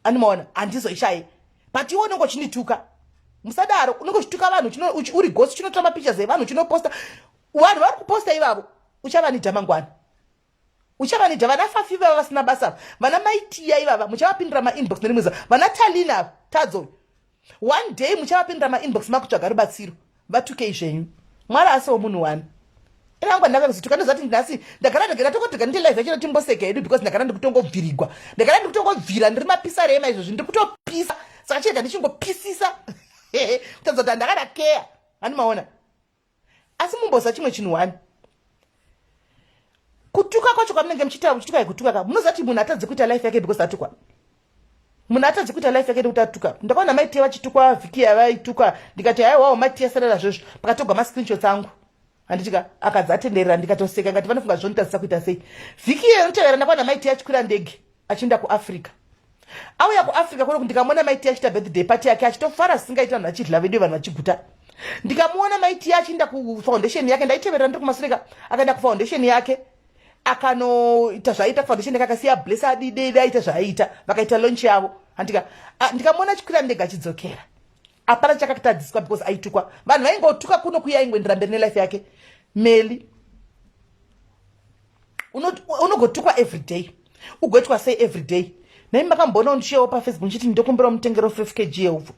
[SPEAKER 1] hanimona handizoishayi but iwe unenge uchindituka musadaro unenge uchituka vanhu uri ghost chinotora mapictures evanhu chinoposta vanhu vari kuposta ivavo uchava nidhamangwana uchava nidha vana fafi vava vasina basa vana maitiya ivava muchavapindira mainbox nerimweza vana talina tadzo one day muchavapindira mainbox makutsvaga rubatsiro vatuke zvenyu mwari asiwo munhu wani inangwa ndakazotuka ndozati nhasi ndagara ndatokotoga ndi live yachino timboseka hedu because ndagara ndikutongobvirigwa ndagara ndikutongobvira ndiri mapisa rema izvozvi ndiri kutopisa saka chega ndichingopisisa kutadza kuti ndakada care handimaona asi mumbosa chimwe chinhu wani kutuka kwacho kwamunenge muchitaura muchituka yekutuka ka munozati munhu atadze kuita life yake because atukwa munhu atadze kuita life yake kuti atukwa ndakaona maiti vachitukwa vhiki yavaituka ndikati haiwawo maiti yasarara zvozvo pakatogwa mascreenshots angu handitika akadzatenderera ndikatoseka ngati vanofunga zvonitadzisa kuita sei vhiki iyo inotevera ndakaona maiti achikwira ndege achienda kuAfrica auya kuAfrica kuno ndikamona maiti achiita birthday party yake achitofara singaita vanhu vachidla vedu vanhu vachiguta ndikamuona maiti achienda kufoundation yake ndaiteverera ndiri kumasureka akaenda kufoundation yake akanoita zvaita kufoundation yake akasiya blessed day aita zvaita vakaita launch yavo ndikamona achikwira ndege achidzokera apana chakatadziswa because aitukwa vanhu vaingotuka kuno kuya ingoendera mberi nelife yake Melly unogotukwa every day ugoitwa sei every day nai makambonawo ndichiyawo pafacebook ndichiti ndokumbira mutengero 5kg yeupfu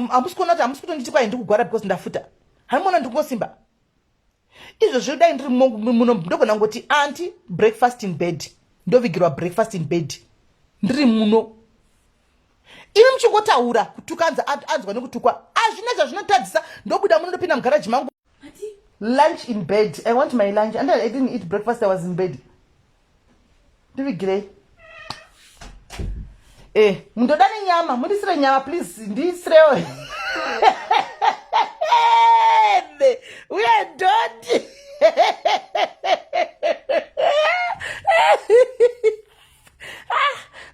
[SPEAKER 1] hamusi kuona kuti hamusi kutonditi kwai ndikugwara because ndafuta haimona ndikungosimba izvozvo dai ndiri muno ndogona ngoti anti breakfast in bed ndovigirwa breakfast in bed ndiri muno imi muchingotaura kutukanza anzwa nekutukwa azvina zvazvinotadzisa ndobuda muno ndopinda mugaraji mangu lunch in bed I want my lunch and I didn't eat breakfast I was in bed ndivigirei mundoda nenyama mundisire nyama please ndisirewo we are done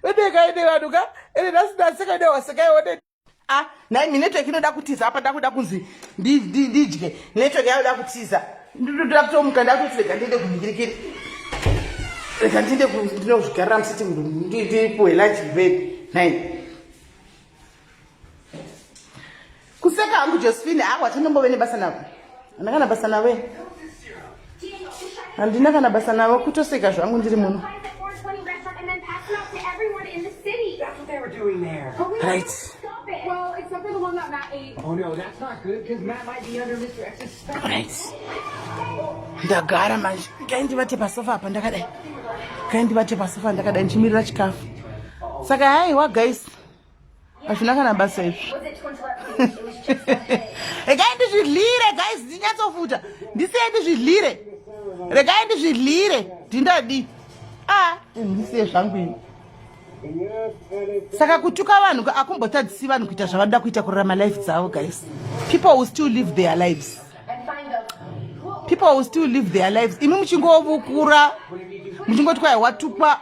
[SPEAKER 1] wedekaine vanuka ene nasinaseka newasekaone nai mi network inoda kutiza apa ndakuda kunzi ndidye network yayoda kutiza ndoda kutomuka ndakuti rega ndiende kumhirikiri rega ndinozvigarira musiti ndipuwe lunch bed nai kuseka hangu Josephine watinombowe nebasa navo handakana basa nawe handina kana basa navo kutoseka zvangu ndiri muno right.
[SPEAKER 2] Well, except for the one that Matt ate.
[SPEAKER 3] Oh no, that's not good because Matt might be under Mr. X's spell.
[SPEAKER 1] Right. Ndagara manje kaindivate pasofa apa ndakadai kaindivate pasofa ndakadai ndichimirira chikafu saka haiwa guys hazvina kana basa izvi regai ndizvidlire guys ndinyatsofuta ndisiye ndizvidlire regai ndizvidlire ndindadi ndisiye zvangu ini saka kutuka vanhu akumbotadzisi vanhu kuita zvavanoda kuita kurarama life dzavo guys people will still live their lives people will still live their lives imi muchingovukura muchingoti kwai watukwa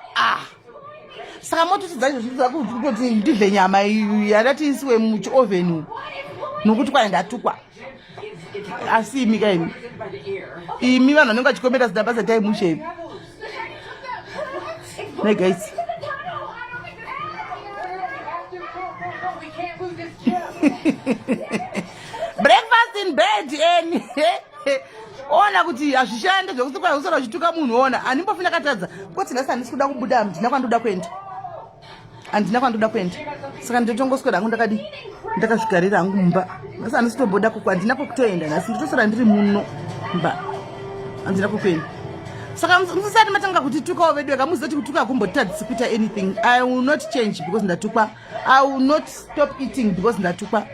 [SPEAKER 1] saka moto tidzaizvozvizva kuti ndidle nyama yandati isiwe muchiovheni nokuti kwai ndatukwa. Asi imi kaimi imi vanhu vanenge vachikometa zida basa taimushevi. Hey guys, breakfast in bed eni ona kuti hazvishande zvokuti kwai usora uchituka munhu ona handimbofina katadza kuti nhasi handisi kuda kubuda handina kwandoda kuenda saka nditongoswera hangu ndakazvigarira hangu mumba nhasi handisi kutomboda handina kwekutoenda nhasi nditosora ndiri muno mba handina kwekuenda. Saka musati matanga kuti tukawo vedu muziva kuti kutuka hakumbotadzisi kuita anything. I will not change because ndatukwa. I will not stop eating because ndatukwa.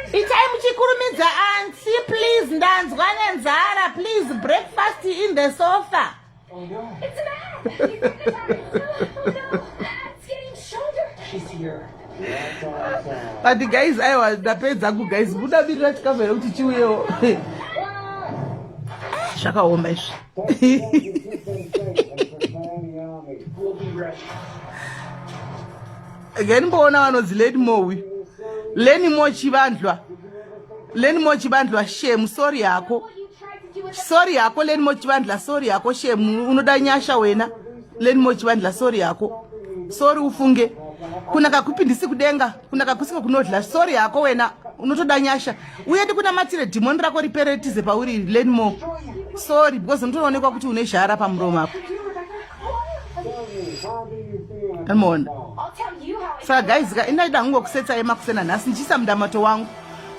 [SPEAKER 1] Itai muchikurumidza ansi please ndanzwa nenzara please breakfast in the sofa.
[SPEAKER 3] Oh no.
[SPEAKER 2] It's Matt. He's in the time. No, Matt's getting shoulder.
[SPEAKER 3] She's here.
[SPEAKER 1] But the guys, I was ndapedza ku guys. Buda bira chikamera kuti chiuyewo. Zvakaoma izvi. Again mboona vanonzi Leni Mo Chivandlwa shame sorry yako Leni Mo Chivandla sorry yako shame unoda nyasha wena Leni Mo Chivandla sorry yako sorry ufunge kuna kakupindisi kudenga kuna kakusika kunodla sorry yako wena unotoda nyasha uyende kuna matire demon rako riperetize pauri Leni Mo sorry because unotoonekwa kuti une zhara pamuromo apo. Amona. Saka guys inaida hangu kusetsa emakusena nhasi ndichisa mundamato wangu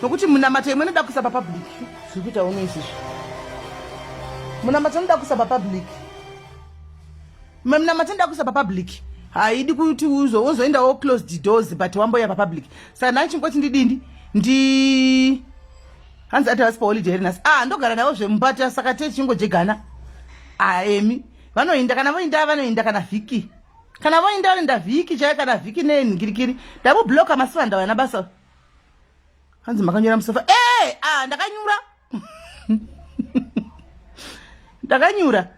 [SPEAKER 1] nokuti munamato imwe inoda kuisa papublic zvikuita unoizvi munamato inoda kuisa papublic munamato inoda kuisa papublic haidi kuti uzoendawo closed doors but wamboya papublic saka nhasi chingoti ndidindi hanzi ati vasi paholiday nhasi ndogara navo zvemubata saka techingojegana emi vanoinda kana vanoinda kana vhiki kana voinda vhiki chaiyo kana vhiki nenhingirikiri ndamubloka masivanda wana basa hanzi makanyura musofa ndakanyura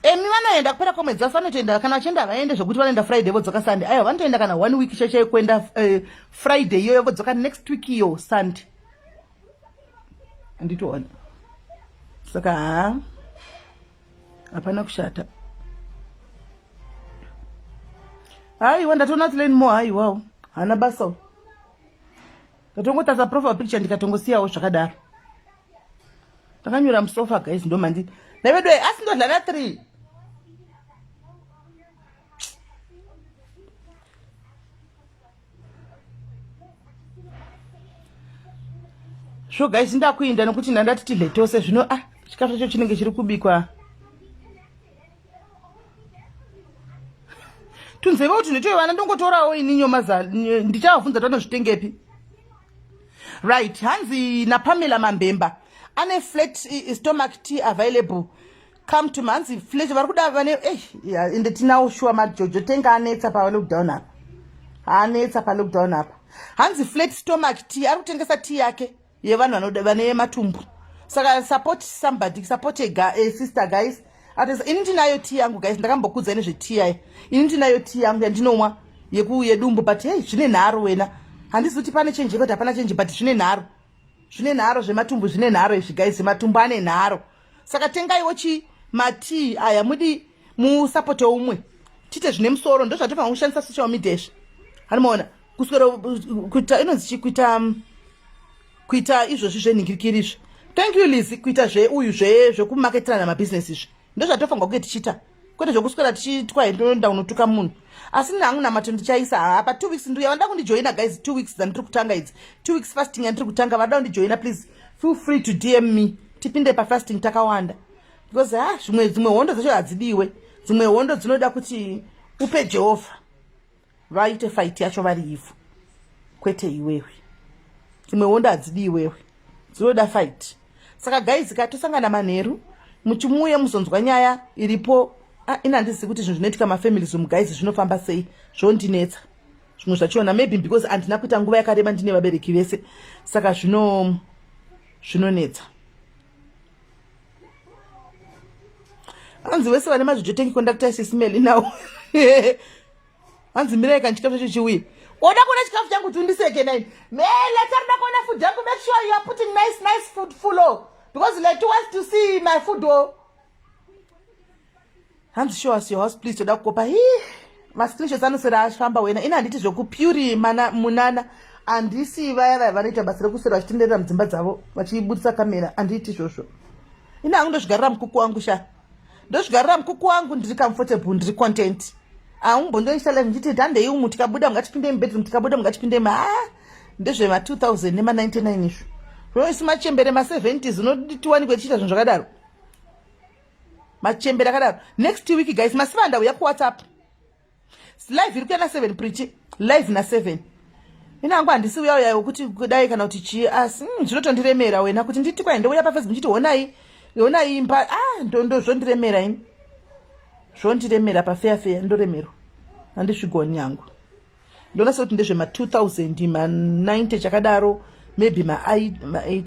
[SPEAKER 1] emi vanoenda kupera kwemwedzi asi vanotoenda kana vachienda vaende zvokuti vanoenda friday vodzoka sunday aiwa vanotoenda kana 1 week chaiyo kuenda friday iyoyo vodzoka next week iyo sunday anditoona saka hapana kushata. Haiwa ndatoona kuti Leni Mo haiwawo hana basa ndatongotasa profile picture ndikatongosiyawo zvakadaro ndakanyura musofa guys ndomandi nevedu asi ndodla na 3 sho guys ndakuinda nokuti ndandati tidle tose zvino chikafu chacho chinenge chiri kubikwa tunzeva kuti nditoivana ndongotorawo ini nyoma ndichavabvunza tonozvitengepi right hanzi naPamela Mambemba ane flat stomach tea available come to hanzi flat vari kuda vane ende tinawo shuwa majojo tenga anetsa palockdown apa anetsa palockdown apa hanzi flat stomach tea ari kutengesa tea yake yevanhu vane matumbu saka support somebody support a sister guys ati ini ndinayo tea yangu guys ndakambokudza nezvetea ini ndinayo tea yangu yandinomwa yedumbu but hey zvine nharo wena handisi kuti pane change kuti hapana change but zvine nharo zvematumbu zvine nharo izvi guys matumbu ane nharo saka tengaiwo matii aya mudi musapote umwe tite zvine musoro ndo zvatofanira kushandisa social media izvi hanimaona kuswera kuita inonzi kuita izvozvi zvenhingirikiri izvi thank you Liz kuita zveuyu zvekumaketirana mabusiness izvi ndo zvatofanirwa kunge tichita kwete zvokuswera tichitwa ndoenda unotuka munhu asi nangu namato ndichaisa hapa 2 weeks ndiya vanda kundijoina guys 2 weeks dzandiri kutanga idzi 2 weeks fasting yandiri kutanga vada kundijoina please feel free to DM me tipinde pafasting takawanda because dzimwe hondo dzacho hadzidiwe dzimwe hondo dzinoda kuti upe Jehovha vaite fight yacho vari ivhu kwete iwewe dzimwe hondo hadzidi iwewe dzinoda fight saka guys katosangana manheru muchimuye muzonzwa nyaya iripo inandizivi kuti zvinhu zvinoitika mafamilies guys zvinofamba sei zvondinetsa zvimwe zvachiona maybe because handina kuita nguva yakareba ndine vabereki vese saka zvinonetsa hanzi wese vane mazvijo tengi conductor Sis Melly nawo hanzi mireka chikafu chacho chiuye oda kuona chikafu changu tundiseke nine latarida kuona food yangu make sure you are putting nice food full because Letu wants to see my food hanzi show us your house please toda kukopa mascreenshots anosera ashamba wena ina handiti zvokupuri munana handisi vaya vanoita basa rekusera vachitenderera mudzimba dzavo vachibudisa kamera handiti izvozvo ina hangu ndozvigarira mukuku wangu ndozvigarira mukuku wangu ndiri comfortable ndiri content aungombondoita live ndichiti handei umu tikabuda mungatipinde mubedroom tikabuda mungatipinde ndezvema 2000 nema 99 izvo zvoisi machembere ma70s unoditiwanikwe tichiita zvinhu zvakadaro machembere akadaro next week guys masiva ndauya kuwhatsapp live iri kuya na7 preach live na7 ina hangu handisi uyauya yokuti kudai kana kuti chii asi zvinotondiremera wena kuti nditi kwai ndouya pafacebook ndichiti honai imba zvondiremera ini zvondiremera pafeafea ndoremerwa handisvigoni yangu ndona sekuti ndezvema 2000 ma90 chakadaro maybe ma8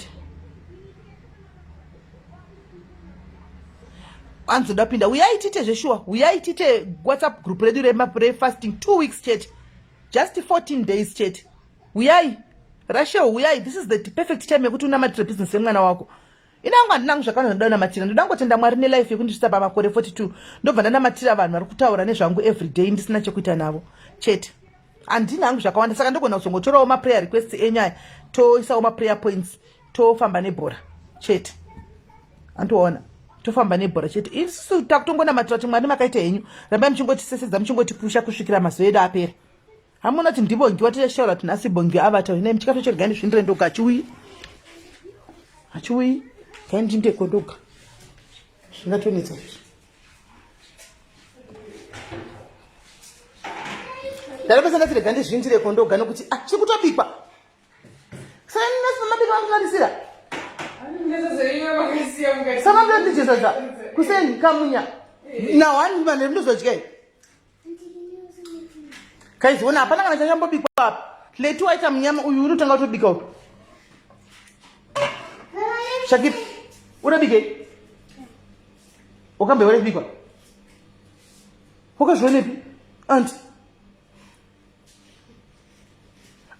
[SPEAKER 1] anzoda pinda uyai tiite zveshuwa uyai tiite whatsapp group redu refasting 2 weeks chete just 14 days chete uyai rasho uyai this is the perfect time yekuti unamatire business yemwana wako ina hangu handinangu zvakanoda namatira ndoda ngotenda mwari nelife yekundisvisa pamakore 42 ndobva ndanamatira vanhu vari kutaura nezvangu everyday ndisina chekuita navo chete handina hangu zvakawanda saka ndogona kuzongotorawo maprayer requests enyaya toisawo maprayer points tofamba nebhora chete antoona tofamba nebhora chete isusu takutongonamatira kuti mwari makaita henyu rambai muchingotisesedza muchingotipusha kusvikira mazuva edu apera hamuna kuti ndibongiwa tichashaura kuti nhasi bongi avata inai muchikafu chorega ndizvindire ndoga hachiuyi kaindi ndekondoga zvingatonetsa izvi ndaripesenda tirega ndizvindire kondoga nokuti chiri kutobikwa saka ninasipamabika vangunarisira samabladijezadza kuseni kamunya nawani vanhu ndozodya kaiziona hapana kana chachambobikwa apa Letu waita munyama uyu unotanga kutobika uyu Shakipi urabike ukambe urabikwa wakazvionepi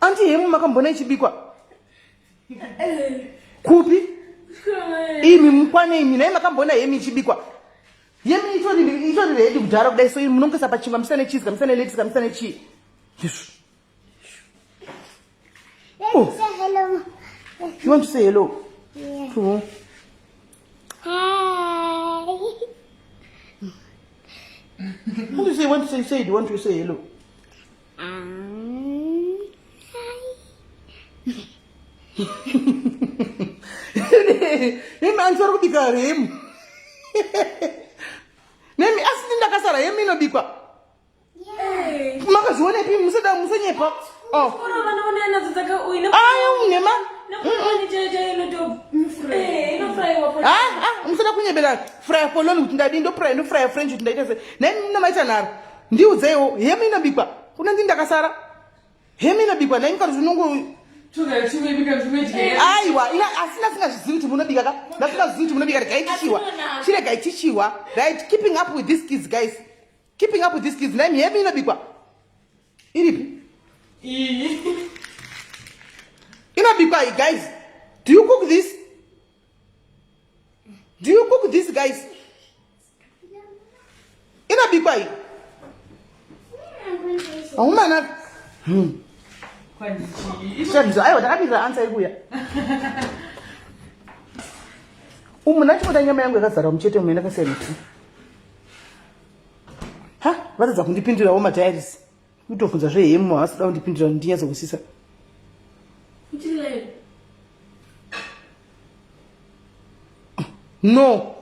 [SPEAKER 1] anti hemu makambona ichibikwa kupi imi mukwane imi naye makambona hemi ichibikwa yemi itori ready kudhara kudai so munongesa pachingwa musane cheese musane lettuce musane chii
[SPEAKER 4] Hello.
[SPEAKER 1] You want to say hello?
[SPEAKER 4] Yeah.
[SPEAKER 1] Cool.
[SPEAKER 4] Hi.
[SPEAKER 1] What do you say? Want to say? Do you want to say hello?
[SPEAKER 4] Hi.
[SPEAKER 1] Nemi answer kubika remu. Nemi asindinda kasara yemi no bikwa.
[SPEAKER 4] Yeah.
[SPEAKER 1] Makazvione pi musanyepa. Oh. Unema. Musada kunyebela fry poloni kuti ndadi ndo fry french kuti ndaita se. Nemi nomaita naro. Ndiudzewo yemi inobikwa. Kuna ndakasara. Yemi inobikwa nemi kana zvinongo aiwa asina singazvizivi kuti munobika ka ndasingazivi kuti munobika gaichichiwa right keeping up with these kids guys keeping up with these kids name yemi inobikwa iripi inobikwa guys do you cook this guys inobikwa aumana aiwa takapinza ansa ikuya nachimota nyama yangu yakazara muchete umwe ndakasiyana vatadza kundipindirawo madiaries kutobvunza zvehemu havasida kundipindira ndinyazokusisa no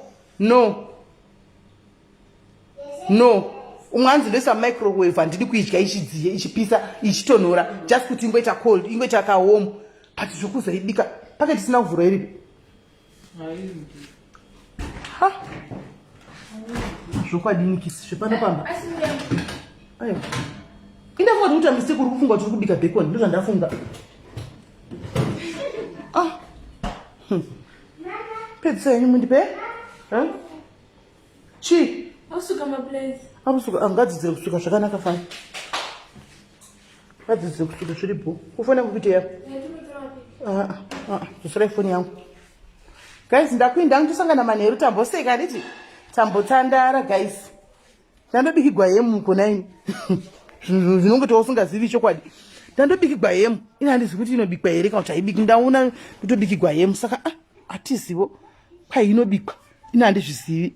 [SPEAKER 1] umwe anzinoisa microwave handidi kuidya ichidziye ichipisa ichitonhora just kuti ingoita cold ingoita kahomu but zvokuzoibika pakati tisina kuvhura iripi zvokwadimikisi zvepanopamba aiwa indafunga kuti mistake uri kufunga kuti uri kubika bacon ndo zvandafunga pedzisa yenyu mundipe chi
[SPEAKER 2] I'll sugar my place.
[SPEAKER 1] Abusuka angadzidzire kusuka zvakanaka fana. Ngadzidzire kusuka zviripo. Kufona kukuiteya. Zvosora ifoni yangu. Guys, ndakuinda ndosangana manheru tamboseka nditi tambotandara guys. Ndandobikigwa hemu kona ini. Zvinongoti usingazivi chokwadi. Ndandobikigwa hemu. Ina handizivi kuti inobikwa here kana kuti haibiki. Ndaona kutobikigwa hemu saka hatizivo kwai inobikwa. Ina handizvizivi.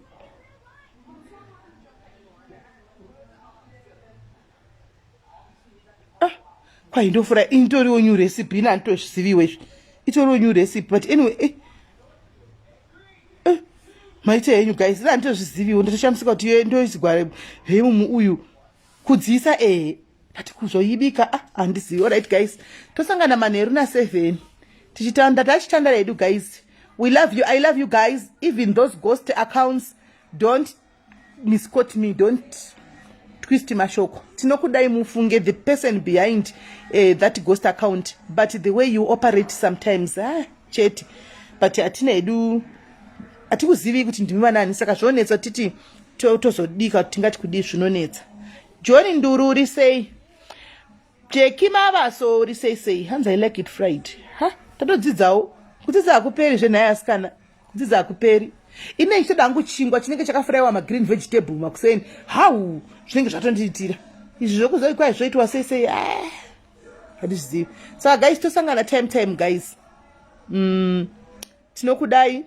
[SPEAKER 1] Kwai ndofura itoriwo new recipe. Ina handitozviziviwo izvi. Itoriwo new recipe but anyway maite henyu guys, ina handitozviziviwo. Ndatoshamsika kuti ndoizigwa hemu uyu kudziisa but kuzoibika handizivi. Alright guys, tosangana manheru na7 tichitanda tachitanda redu guys. We love you. I love you guys. Even those ghost accounts, don't misquote me, don't twist mashoko. Tinokudai mufunge the person behind that ghost account, but the way you operate sometimes cheti. But atina edu atikuzivi kuti ndimi vanani, saka zvonetsa titi tozodika tingati kudi zvinonetsa. John Nduru uri sei? Jeki Mavaso uri sei? Hands I like it fried. Tatodzidzawo. Kudzidza hakuperi zvenhaya asikana. Kudzidza hakuperi. Ine ichitoda hangu chingwa chinenge chakafuraiwa green vegetable makuseni. Hau! Zvinenge zvatondiitira. Izvi zvokuzoi zvoitwa sei? Handizvizivi. Saka guys, tosangana time guys. Tinokudai.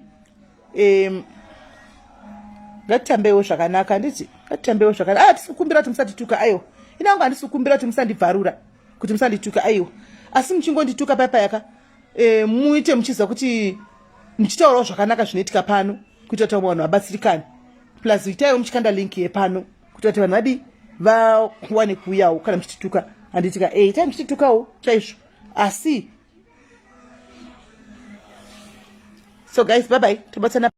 [SPEAKER 1] Ngatitambewo zvakanaka nditi. Ngatitambewo zvakanaka. Tisikumbira kuti musandituka ayo. Ina hangu handisikumbira kuti musandibvarura. Kuti musandituka ayo. Asi muchingondituka payaka. Muite muchiziva kuti muchitaurawo zvakanaka zvinoitika pano kuitira kuti vanhu vabatsirikane. Plus itaiwo muchikanda link yepano kuitira kuti vanhu vadi vawane kuuyawo kana muchitituka. Handitika itai muchititukawo chaizvo. Asi so guys, bye bye. Tobatsana.